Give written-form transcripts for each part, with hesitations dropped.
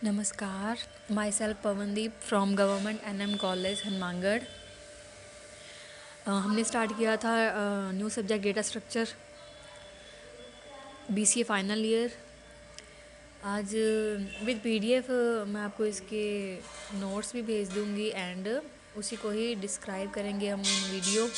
नमस्कार, myself Pavandeep from government NM college Hanumangarh. हमने start किया था new subject data structure BCA final year. आज विद पीडीएफ मैं आपको इसके नोट्स भी भेज दूंगी एंड उसी को ही डिस्क्राइब करेंगे हम इन video.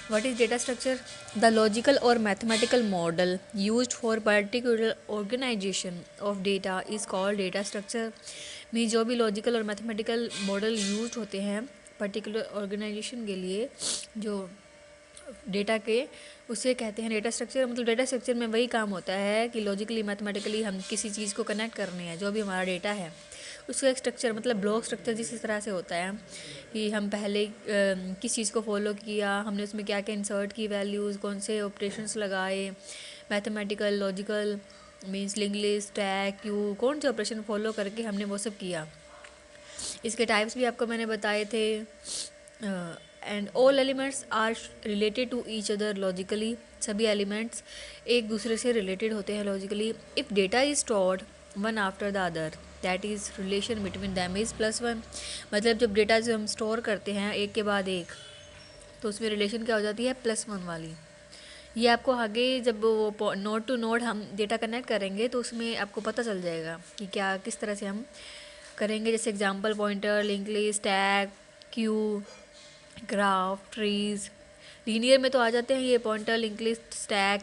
What is data structure? The logical or mathematical model used for particular organization of data is called data structure। में जो भी लॉजिकल और मैथमेटिकल मॉडल यूज होते हैं पर्टिकुलर ऑर्गेनाइजेशन के लिए, जो डेटा के, उसे कहते हैं डेटा स्ट्रक्चर। मतलब डेटा स्ट्रक्चर में वही काम होता है कि लॉजिकली मैथमेटिकली हम किसी चीज़ को कनेक्ट करने हैं, जो भी हमारा डेटा है उसका एक स्ट्रक्चर, मतलब ब्लॉक स्ट्रक्चर जिस तरह से होता है कि हम पहले किस चीज़ को फॉलो किया, हमने उसमें क्या क्या इंसर्ट की वैल्यूज़, कौन से ऑपरेशंस लगाए, mathematical logical means link list tag Q, कौन से ऑपरेशन फॉलो करके हमने वो सब किया। इसके टाइप्स भी आपको मैंने बताए थे। And all elements are related to each other logically. सभी एलिमेंट्स एक दूसरे से रिलेटेड होते हैं logically. If data is stored one after the other that is relation between them is +1। मतलब जब डेटा जो हम स्टोर करते हैं एक के बाद एक, तो उसमें रिलेशन क्या हो जाती है, +1 वाली। ये आपको आगे जब वो नोड टू नोड हम डेटा कनेक्ट करेंगे तो उसमें आपको पता चल जाएगा कि क्या किस तरह से हम करेंगे। जैसे example pointer, link list, tag, queue, graph, trees. Linear में तो आ जाते हैं ये pointer, link list, stack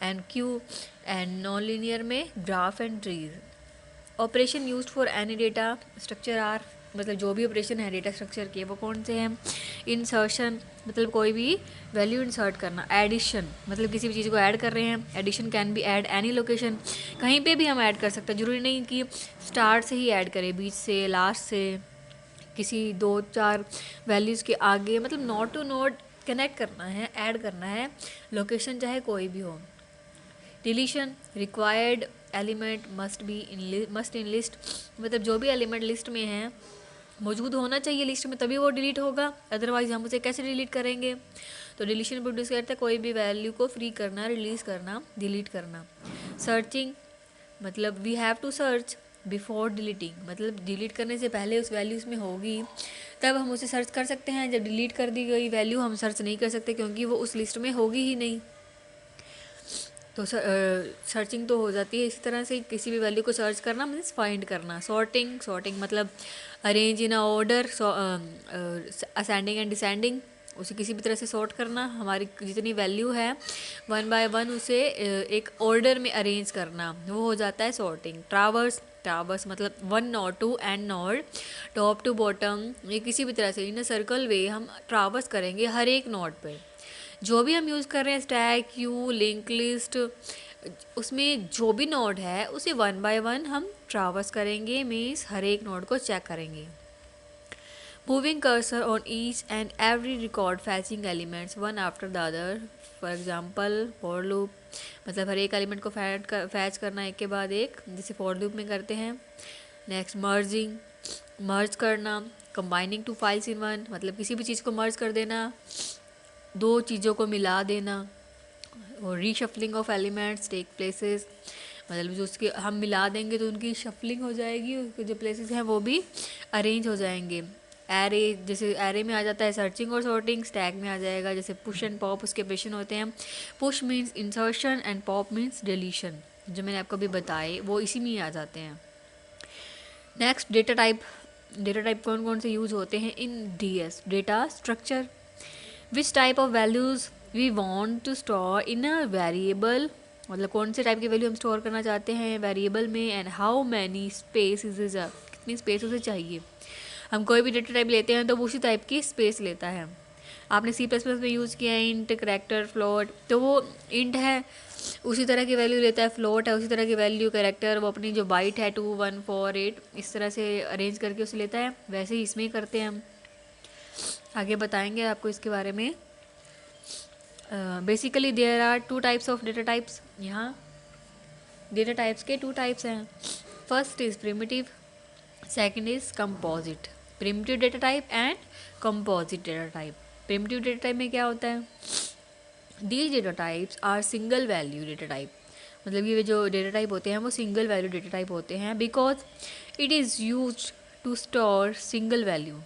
and queue. And non linear में graph and trees. Operation used for any data structure are, मतलब जो भी ऑपरेशन है डेटा स्ट्रक्चर के वो कौन से हैं। इंसर्शन, मतलब कोई भी वैल्यू इंसर्ट करना। एडिशन, मतलब किसी भी चीज़ को ऐड कर रहे हैं। Addition can be add any location, कहीं पे भी हम ऐड कर सकते हैं, ज़रूरी नहीं कि स्टार्ट से ही ऐड करें, बीच से, लास्ट से, किसी 2-4 वैल्यूज़ के आगे। मतलब नोड टू नोड कनेक्ट करना है, ऐड करना है, लोकेशन चाहे कोई भी हो। Deletion, required element must in list, मतलब जो भी एलिमेंट लिस्ट में है मौजूद होना चाहिए लिस्ट में, तभी वो डिलीट होगा, अदरवाइज हम उसे कैसे डिलीट करेंगे। तो डिलीशन प्रोड्यूस करते हैं कोई भी वैल्यू को फ्री करना, रिलीज़ करना, डिलीट करना। सर्चिंग, मतलब we have to search before deleting, मतलब डिलीट करने से पहले उस वैल्यूज़ में होगी तब हम उसे सर्च कर सकते हैं। जब डिलीट कर दी गई वैल्यू हम सर्च नहीं कर सकते क्योंकि वो उस लिस्ट में होगी ही नहीं। तो सर्चिंग तो हो जाती है। इसी तरह से किसी भी वैल्यू को सर्च करना मीन्स फाइंड करना। सॉर्टिंग मतलब arrange in a order, ascending and descending, उसे किसी भी तरह से सॉर्ट करना। हमारी जितनी वैल्यू है 1 बाय 1 उसे एक ऑर्डर में अरेंज करना, वो हो जाता है सॉर्टिंग। ट्रावर्स मतलब 1 node to end node, top to bottom, ये किसी भी तरह से इन अ सर्कल वे हम ट्रावर्स करेंगे हर एक नोड पे। जो भी हम यूज़ कर रहे हैं स्टैक, क्यू, लिंक लिस्ट, उसमें जो भी नोड है उसे 1 बाय 1 हम ट्रावर्स करेंगे, मीन्स हर एक नोड को चेक करेंगे। Moving cursor on each and every record, फैचिंग elements one after the other. For example for loop, मतलब हर एक एलिमेंट को फैच करना एक के बाद एक, जिसे फॉर लूप में करते हैं। नेक्स्ट मर्जिंग, मर्ज करना। Combining two files in one, मतलब किसी भी चीज़ को मर्ज कर देना, दो चीज़ों को मिला देना। और reshuffling of elements take places, मतलब जो उसके हम मिला देंगे तो उनकी शफलिंग हो जाएगी, उसके जो प्लेसेस हैं वो भी अरेंज हो जाएंगे। एरे, जैसे एरे में आ जाता है सर्चिंग और सॉर्टिंग, स्टैक में आ जाएगा जैसे पुश एंड पॉप, उसके ऑपरेशन होते हैं। Push means insertion and pop means deletion, जो मैंने आपको अभी बताए वो इसी में ही आ जाते हैं। नेक्स्ट डेटा टाइप कौन कौन से यूज़ होते हैं in DS data structure. Which type of values we want to store in a variable, मतलब कौन से टाइप की वैल्यू हम स्टोर करना चाहते हैं वेरिएबल में। And how many space is कितनी स्पेस उसे चाहिए। हम कोई भी डेटा टाइप लेते हैं तो वो उसी टाइप की स्पेस लेता है। आपने C++ में यूज़ किया है इंट, करैक्टर, फ्लोट, तो वो इंट है उसी तरह की वैल्यू लेता है, फ्लोट है उसी तरह की वैल्यू, कैरेक्टर वो अपनी जो बाइट है 2, 1, 4, 8 इस तरह से अरेंज करके उसे लेता है। वैसे ही इसमें ही करते हैं हम, आगे बताएंगे आपको इसके बारे में। Basically there are 2 types of data types. यहाँ डेटा टाइप्स के 2 टाइप्स हैं। First is primitive, second is composite. Primitive data type and composite data type. Primitive data type में क्या होता है, these data types are single value data type. मतलब ये जो डेटा टाइप होते हैं वो सिंगल वैल्यू डेटा टाइप होते हैं, because it is use to store single value.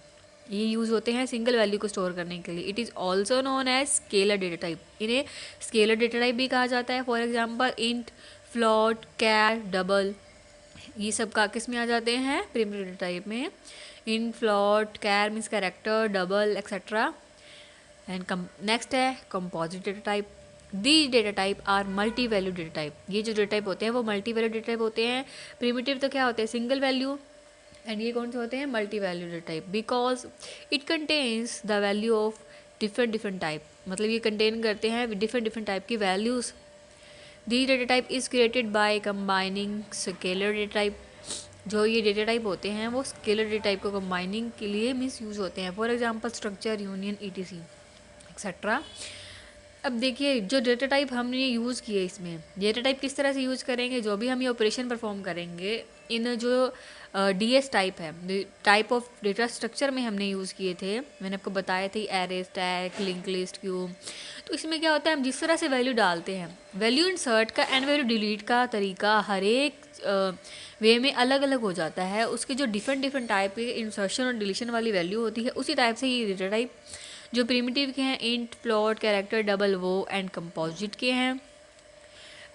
ये यूज़ होते हैं सिंगल वैल्यू को स्टोर करने के लिए। It is also known as scalar data type. इन्हें स्केलर डेटा टाइप भी कहा जाता है। For example int, float, char, double, ये सब का किस में आ जाते हैं, प्रिमिटिव डेटा टाइप में। Int, float, char means character, double etcetera. And next है composite data type. The data type are multi value data type. ये जो डेटा टाइप होते हैं वो मल्टी वैल्यू डेटा टाइप होते हैं। प्रिमिटिव तो क्या होते हैं, सिंगल वैल्यू, एंड ये कौन से होते हैं, multi value data type, because it contains the value of different different type. मतलब ये कंटेन करते हैं डिफरेंट डिफरेंट टाइप की values. The data type is created by combining scalar data type. जो ये डेटा टाइप होते हैं वो स्केलर डेटा टाइप को कंबाइनिंग के लिए मीन्स यूज़ होते हैं। For example structure, union, etc etcetera. अब देखिए जो डेटा टाइप हमने यूज़ किए, इसमें डेटा टाइप किस तरह से यूज़ करेंगे, जो भी हम ये ऑपरेशन परफॉर्म करेंगे इन जो डीएस टाइप है, टाइप ऑफ डेटा स्ट्रक्चर में हमने यूज़ किए थे, मैंने आपको बताया थी array, stack, link list, cube. तो इसमें क्या होता है, हम जिस तरह से वैल्यू डालते हैं, वैल्यू इंसर्ट का एंड वैल्यू डिलीट का तरीका हर एक वे में अलग अलग हो जाता है। उसके जो डिफरेंट डिफरेंट टाइप के इंसर्शन और डिलीशन वाली वैल्यू होती है, उसी टाइप से ये डेटा टाइप जो प्रिमिटिव के हैं, इंट, फ्लोट, कैरेक्टर, डबल, वो, एंड कंपोजिट के हैं,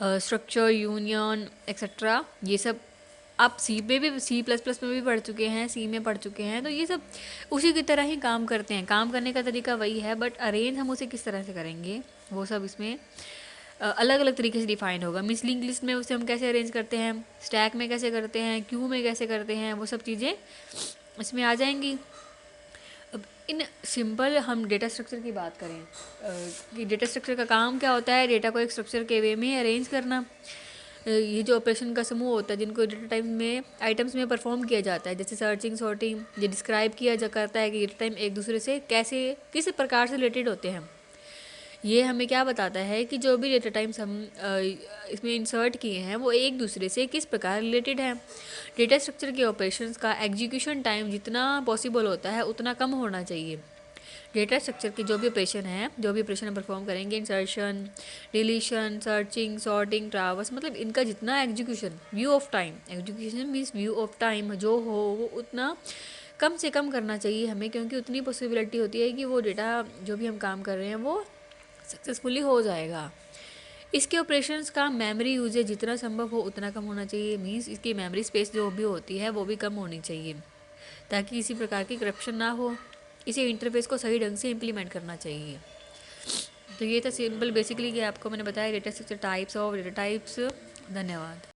स्ट्रक्चर, यूनियन एक्सेट्रा। ये सब आप सी में भी, C++ में भी पढ़ चुके हैं, सी में पढ़ चुके हैं। तो ये सब उसी की तरह ही काम करते हैं, काम करने का तरीका वही है, बट अरेंज हम उसे किस तरह से करेंगे वो सब इसमें अलग अलग तरीके से डिफाइंड होगा। मिस लिंक लिस्ट में उसे हम कैसे अरेंज करते हैं, स्टैक में कैसे करते हैं, क्यू में कैसे करते हैं, वो सब चीज़ें इसमें आ जाएंगी। अब इन सिंपल हम डेटा स्ट्रक्चर की बात करें कि डेटा स्ट्रक्चर का काम क्या होता है, डेटा को एक स्ट्रक्चर के वे में अरेंज करना। ये जो ऑपरेशन का समूह होता है जिनको डेटा टाइप में आइटम्स में परफॉर्म किया जाता है, जैसे सर्चिंग, सॉर्टिंग, ये डिस्क्राइब किया जा करता है कि डेटा टाइप एक दूसरे से कैसे किस प्रकार से रिलेटेड होते हैं। ये हमें क्या बताता है कि जो भी डेटा टाइप्स हम इसमें इंसर्ट किए हैं वो एक दूसरे से किस प्रकार रिलेटेड है। डेटा स्ट्रक्चर के ऑपरेशंस का एग्जीक्यूशन टाइम जितना पॉसिबल होता है उतना कम होना चाहिए। डेटा स्ट्रक्चर के जो भी ऑपरेशन है, जो भी ऑपरेशन हम परफॉर्म करेंगे, insertion, deletion, searching, sorting, traverse, मतलब इनका जितना execution, view of time, execution means view of time जो हो वो उतना कम से कम करना चाहिए हमें, क्योंकि उतनी पॉसिबिलिटी होती है कि वो डेटा जो भी हम काम कर रहे हैं वो सक्सेसफुली हो जाएगा। इसके ऑपरेशंस का मेमोरी यूजेज जितना संभव हो उतना कम होना चाहिए, मींस इसकी मेमोरी स्पेस जो भी होती है वो भी कम होनी चाहिए, ताकि किसी प्रकार की करप्शन ना हो। इसे इंटरफेस को सही ढंग से इम्प्लीमेंट करना चाहिए। तो ये था सिंपल बेसिकली कि आपको मैंने बताया data structure types of data types. धन्यवाद।